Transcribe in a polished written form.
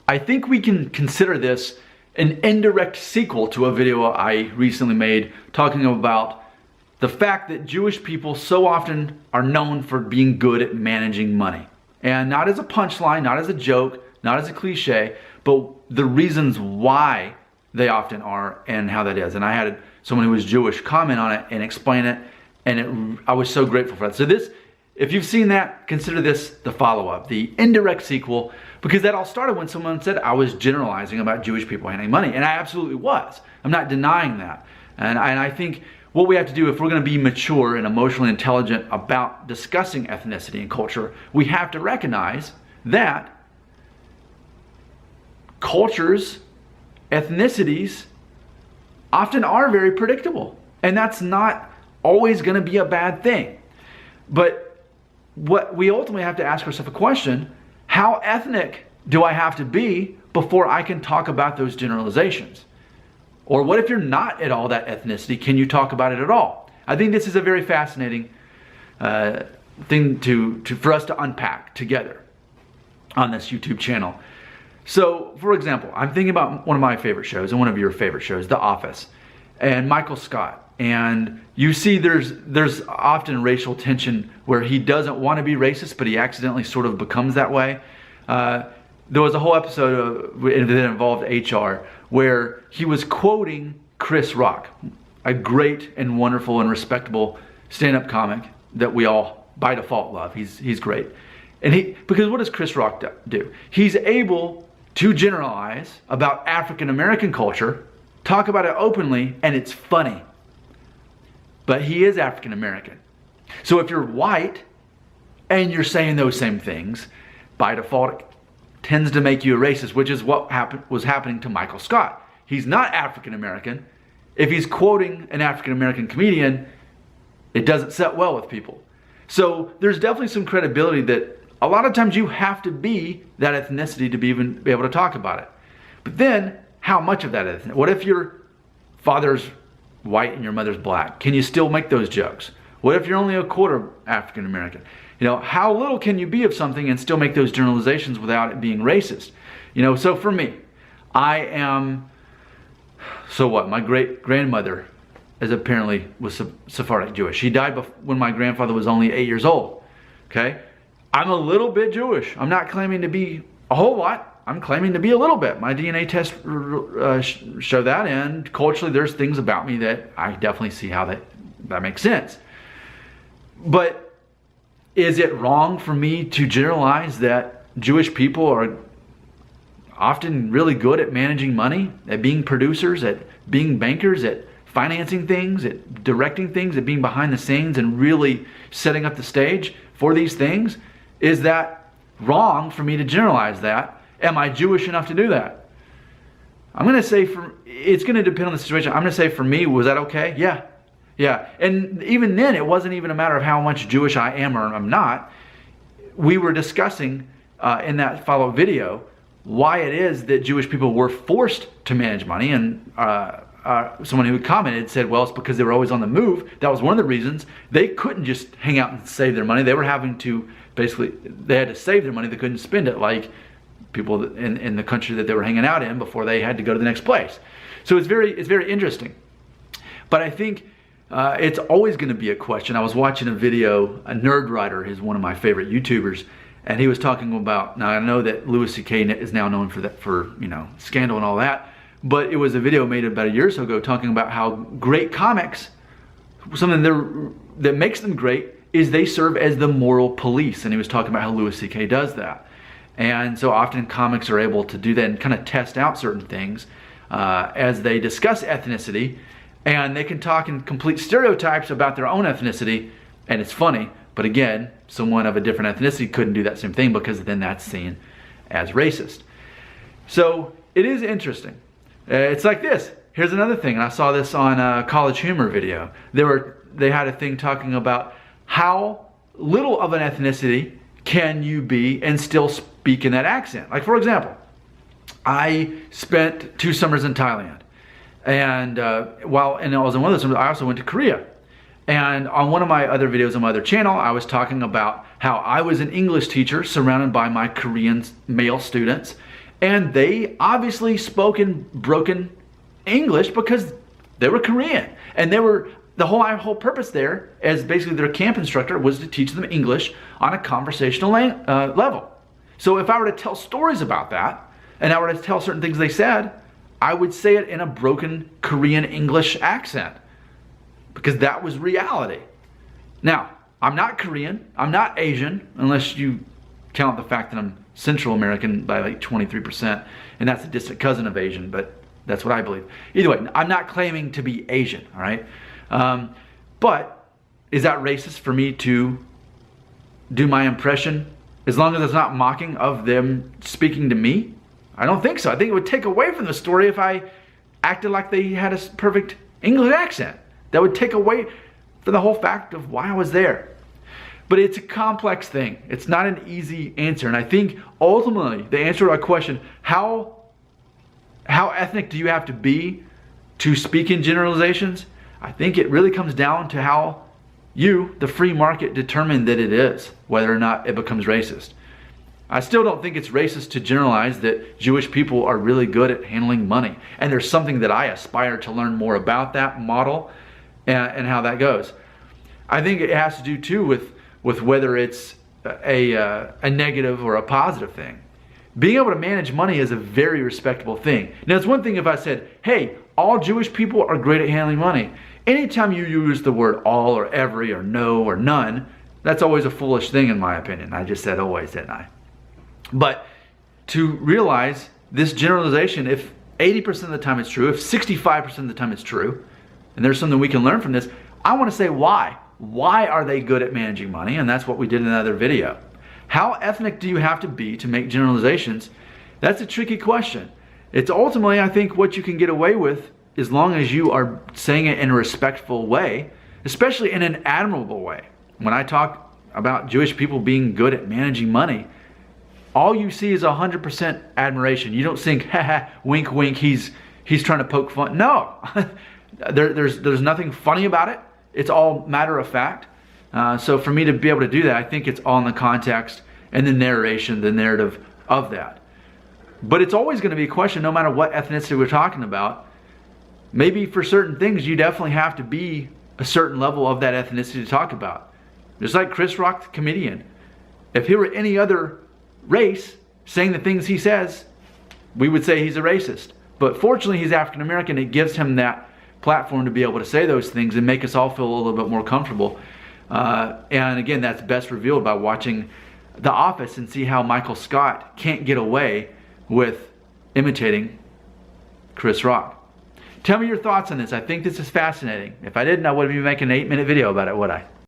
I think we can consider this an indirect sequel to a video I recently made talking about the fact that Jewish people so often are known for being good at managing money. And not as a punchline, not as a joke, not as a cliche, but the reasons why they often are and how that is. And I had someone who was Jewish comment on it and explain it, and I was so grateful for that. So this, if you've seen that, consider this the follow-up, the indirect sequel, because that all started when someone said I was generalizing about Jewish people handling money, and I absolutely was. I'm not denying that. And I think what we have to do if we're going to be mature and emotionally intelligent about discussing ethnicity and culture, we have to recognize that cultures, ethnicities, often are very predictable. And that's not always going to be a bad thing. But what we ultimately have to ask ourselves a question, how ethnic do I have to be before I can talk about those generalizations? Or what if you're not at all that ethnicity? Can you talk about it at all? I think this is a very fascinating thing for us to unpack together on this YouTube channel. So, for example, I'm thinking about one of my favorite shows and one of your favorite shows, The Office, and Michael Scott. And you see there's often racial tension where he doesn't want to be racist, but he accidentally sort of becomes that way. There was a whole episode that involved HR where he was quoting Chris Rock, a great and wonderful and respectable stand-up comic that we all by default love. He's great. And because what does Chris Rock do? He's able to generalize about African American culture, talk about it openly, and it's funny. But he is African American. So if you're white and you're saying those same things, by default it tends to make you a racist, which is what was happening to Michael Scott. He's not African American. If he's quoting an African American comedian, it doesn't set well with people. So there's definitely some credibility that a lot of times you have to be that ethnicity to be able to talk about it. But then, how much of that ethnicity? What if your father's white and your mother's black? Can you still make those jokes? What if you're only a quarter African American? You know, how little can you be of something and still make those generalizations without it being racist? You know, so for me, so what? My great-grandmother was Sephardic Jewish. She died when my grandfather was only 8 years old. Okay? I'm a little bit Jewish. I'm not claiming to be a whole lot. I'm claiming to be a little bit. My DNA tests show that, and culturally there's things about me that I definitely see how that makes sense. But is it wrong for me to generalize that Jewish people are often really good at managing money, at being producers, at being bankers, at financing things, at directing things, at being behind the scenes and really setting up the stage for these things? Is that wrong for me to generalize that? Am I Jewish enough to do that? I'm going to say it's going to depend on the situation. I'm going to say for me, was that okay? Yeah. Yeah. And even then, it wasn't even a matter of how much Jewish I am or I'm not. We were discussing in that follow-up video why it is that Jewish people were forced to manage money. And someone who commented said, well, it's because they were always on the move. That was one of the reasons. They couldn't just hang out and save their money. They were having to they had to save their money. They couldn't spend it like people in the country that they were hanging out in before they had to go to the next place. So it's very interesting. But I think it's always going to be a question. I was watching a video, a Nerd Writer is one of my favorite YouTubers, and he was talking about, now I know that Louis C.K. is now known for you know, Scandal and all that, but it was a video made about a year or so ago talking about how great comics, something that makes them great is they serve as the moral police. And he was talking about how Louis C.K. does that. And so often comics are able to do that and kind of test out certain things as they discuss ethnicity. And they can talk in complete stereotypes about their own ethnicity, and it's funny. But again, someone of a different ethnicity couldn't do that same thing because then that's seen as racist. So it is interesting. It's like this. Here's another thing, and I saw this on a College Humor video. They had a thing talking about how little of an ethnicity can you be and still speak in that accent. Like, for example, I spent 2 summers in Thailand. And while I was in one of those summers, I also went to Korea. And on one of my other videos on my other channel, I was talking about how I was an English teacher surrounded by my Korean male students. And they obviously spoke in broken English because they were Korean. And the whole purpose there, as basically their camp instructor, was to teach them English on a conversational level. So if I were to tell stories about that, and I were to tell certain things they said, I would say it in a broken Korean English accent, because that was reality. Now, I'm not Korean, I'm not Asian, unless you count the fact that I'm Central American by like 23%, and that's a distant cousin of Asian, but that's what I believe. Either way, I'm not claiming to be Asian, all right? But is that racist for me to do my impression, as long as it's not mocking of them speaking to me? I don't think so. I think it would take away from the story if I acted like they had a perfect English accent. That would take away from the whole fact of why I was there. But it's a complex thing. It's not an easy answer. And I think ultimately the answer to our question, how ethnic do you have to be to speak in generalizations? I think it really comes down to how you, the free market, determine that it is, whether or not it becomes racist. I still don't think it's racist to generalize that Jewish people are really good at handling money. And there's something that I aspire to learn more about that model and how that goes. I think it has to do too with whether it's a negative or a positive thing. Being able to manage money is a very respectable thing. Now, it's one thing if I said, hey, all Jewish people are great at handling money. Anytime you use the word all or every or no or none, that's always a foolish thing in my opinion. I just said always, didn't I? But to realize this generalization, if 80% of the time it's true, if 65% of the time it's true, and there's something we can learn from this, I want to say why. Why are they good at managing money? And that's what we did in another video. How ethnic do you have to be to make generalizations? That's a tricky question. It's ultimately, I think, what you can get away with as long as you are saying it in a respectful way, especially in an admirable way. When I talk about Jewish people being good at managing money, all you see is 100% admiration. You don't think, haha, wink, wink, he's trying to poke fun. No, there's nothing funny about it. It's all matter of fact. So for me to be able to do that, I think it's all in the context and the narration, the narrative of that. But it's always going to be a question, no matter what ethnicity we're talking about. Maybe for certain things, you definitely have to be a certain level of that ethnicity to talk about. Just like Chris Rock, the comedian. If he were any other race saying the things he says, we would say he's a racist. But fortunately, he's African American. It gives him that platform to be able to say those things and make us all feel a little bit more comfortable. And again, that's best revealed by watching The Office and see how Michael Scott can't get away with imitating Chris Rock. Tell me your thoughts on this. I think this is fascinating. If I didn't, I wouldn't be making an 8-minute video about it, would I?